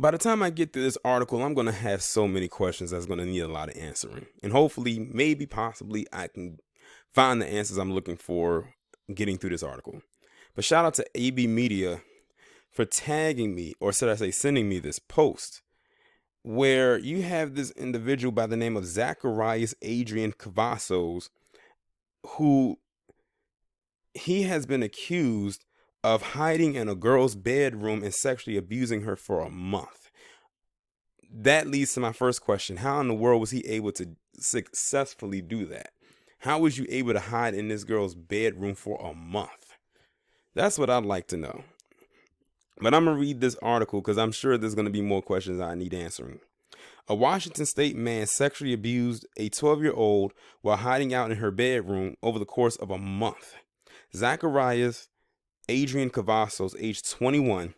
By the time I get to this article, I'm going to have so many questions that's going to need a lot of answering. And hopefully, maybe, possibly, I can find the answers I'm looking for getting through this article. But shout out to AB Media for tagging me, or should I say, sending me this post where you have this individual by the name of Zacharias Adrian Cavazos, who he has been accused of hiding in a girl's bedroom and sexually abusing her for a month. That leads to my first question. How in the world was he able to successfully do that? How was you able to hide in this girl's bedroom for a month? That's what I'd like to know. But I'm going to read this article because I'm sure there's going to be more questions I need answering. A Washington State man sexually abused a 12-year-old while hiding out in her bedroom over the course of a month. Zacharias Adrian Cavazos, age 21,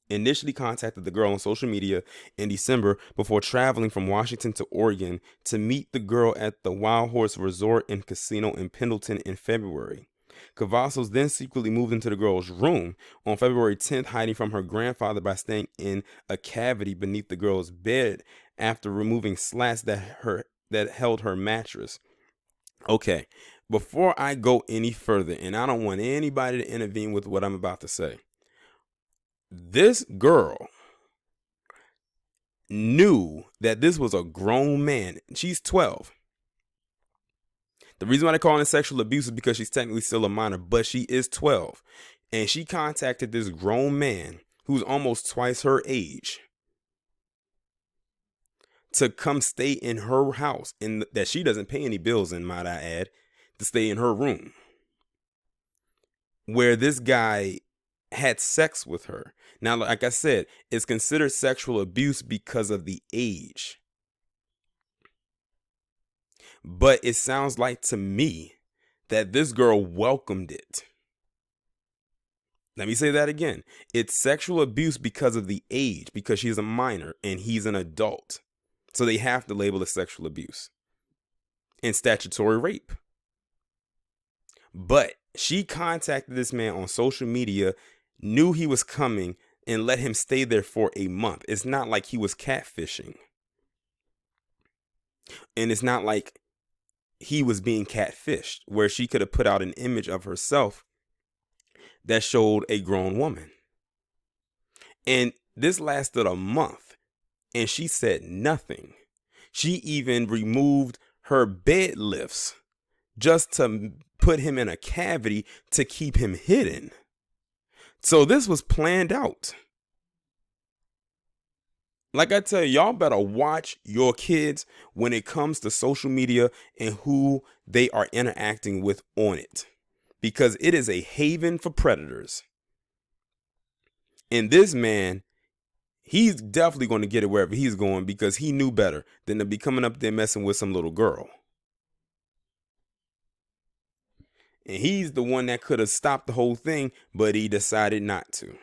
initially contacted the girl on social media in December before traveling from Washington to Oregon to meet the girl at the Wild Horse Resort and Casino in Pendleton in February. Cavazos then secretly moved into the girl's room on February 10th, hiding from her grandfather by staying in a cavity beneath the girl's bed after removing slats that held her mattress. Okay, before I go any further, and I don't want anybody to intervene with what I'm about to say, this girl knew that this was a grown man. She's 12. The reason why they call it sexual abuse is because she's technically still a minor, but she is 12. And she contacted this grown man who's almost twice her age to come stay in her house, and that she doesn't pay any bills in, might I add, to stay in her room, where this guy had sex with her. Now, like I said, it's considered sexual abuse because of the age. But it sounds like to me that this girl welcomed it. Let me say that again. It's sexual abuse because of the age, because she's a minor and he's an adult. So they have to label it sexual abuse and statutory rape. But she contacted this man on social media, knew he was coming, and let him stay there for a month. It's not like he was catfishing. And it's not like he was being catfished, where she could have put out an image of herself that showed a grown woman. And this lasted a month, and she said nothing. She even removed her bed lifts just to put him in a cavity to keep him hidden. So this was planned out. Like I tell you, y'all better watch your kids when it comes to social media and who they are interacting with on it, because it is a haven for predators. And this man, he's definitely going to get it wherever he's going, because he knew better than to be coming up there messing with some little girl. And he's the one that could have stopped the whole thing, but he decided not to.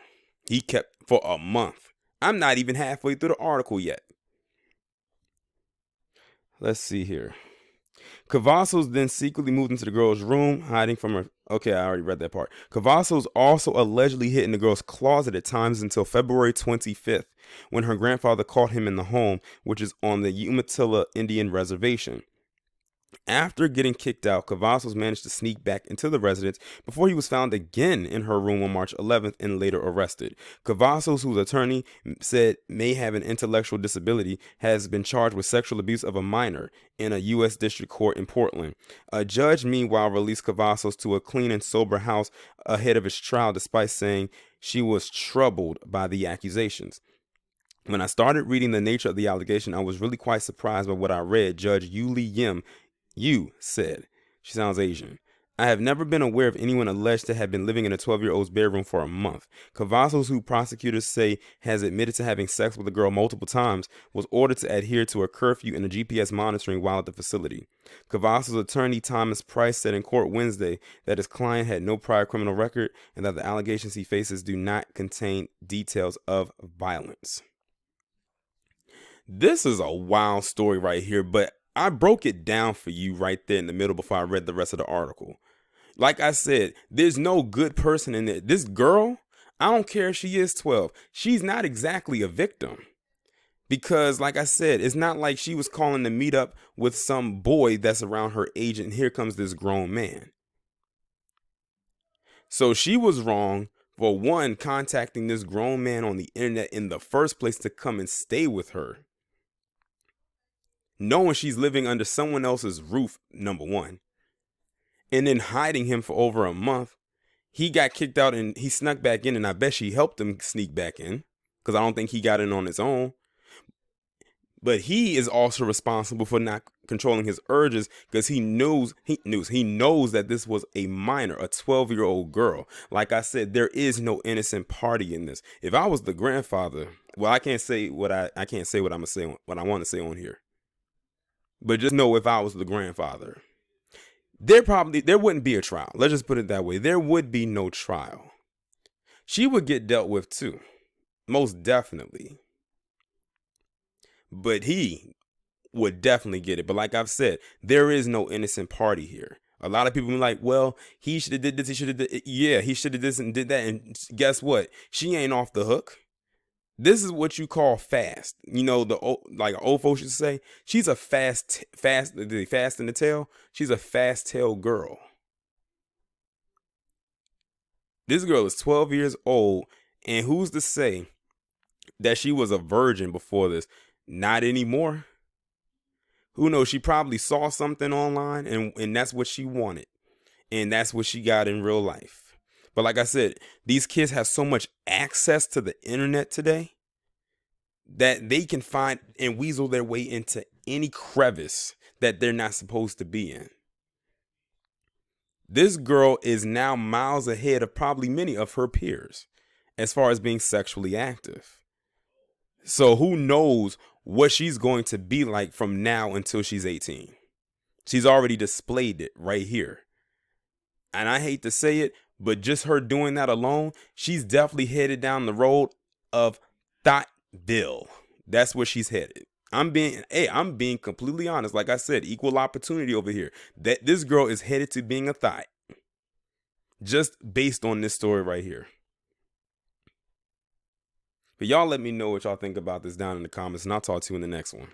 He kept for a month. I'm not even halfway through the article yet. Let's see here. Cavazos then secretly moved into the girl's room, hiding from her. Okay, I already read that part. Cavazos also allegedly hid in the girl's closet at times until February 25th, when her grandfather caught him in the home, which is on the Umatilla Indian Reservation. After getting kicked out, Cavazos managed to sneak back into the residence before he was found again in her room on March 11th and later arrested. Cavazos, whose attorney said may have an intellectual disability, has been charged with sexual abuse of a minor in a U.S. District Court in Portland. A judge, meanwhile, released Cavazos to a clean and sober house ahead of his trial, despite saying she was troubled by the accusations. When I started reading the nature of the allegation, I was really quite surprised by what I read, Judge Yuli Yim said. She sounds Asian. I have never been aware of anyone alleged to have been living in a 12-year-old's bedroom for a month. Cavazos, who prosecutors say has admitted to having sex with the girl multiple times, was ordered to adhere to a curfew and a GPS monitoring while at the facility. Cavazos' attorney Thomas Price said in court Wednesday that his client had no prior criminal record and that the allegations he faces do not contain details of violence. This is a wild story right here, but I broke it down for you right there in the middle before I read the rest of the article. Like I said, there's no good person in there. This girl, I don't care if she is 12. She's not exactly a victim. Because, like I said, it's not like she was calling to meet up with some boy that's around her age, and here comes this grown man. So she was wrong for one, contacting this grown man on the internet in the first place to come and stay with her, knowing she's living under someone else's roof, number one, and then hiding him for over a month. He got kicked out and he snuck back in, and I bet she helped him sneak back in because I don't think he got in on his own. But he is also responsible for not controlling his urges because he knows that this was a minor, a 12-year-old girl. Like I said, there is no innocent party in this. If I was the grandfather, well, I can't say what I can't say what I'm gonna say what I want to say on here. But just know, if I was the grandfather, there wouldn't be a trial. Let's just put it that way. There would be no trial. She would get dealt with too, most definitely. But he would definitely get it. But like I've said, there is no innocent party here. A lot of people be like, well, he should have did this, he should have did it. Yeah, he should have this and did that. And guess what? She ain't off the hook. This is what you call fast. You know, like old folks used to say, she's a fast in the tail. She's a fast tail girl. This girl is 12 years old, and who's to say that she was a virgin before this? Not anymore. Who knows? She probably saw something online and that's what she wanted. And that's what she got in real life. But like I said, these kids have so much access to the internet today that they can find and weasel their way into any crevice that they're not supposed to be in. This girl is now miles ahead of probably many of her peers as far as being sexually active. So who knows what she's going to be like from now until she's 18. She's already displayed it right here. And I hate to say it, but just her doing that alone, she's definitely headed down the road of thought bill. That's where she's headed. I'm being completely honest. Like I said, equal opportunity over here. That this girl is headed to being a thought. Just based on this story right here. But y'all let me know what y'all think about this down in the comments, and I'll talk to you in the next one.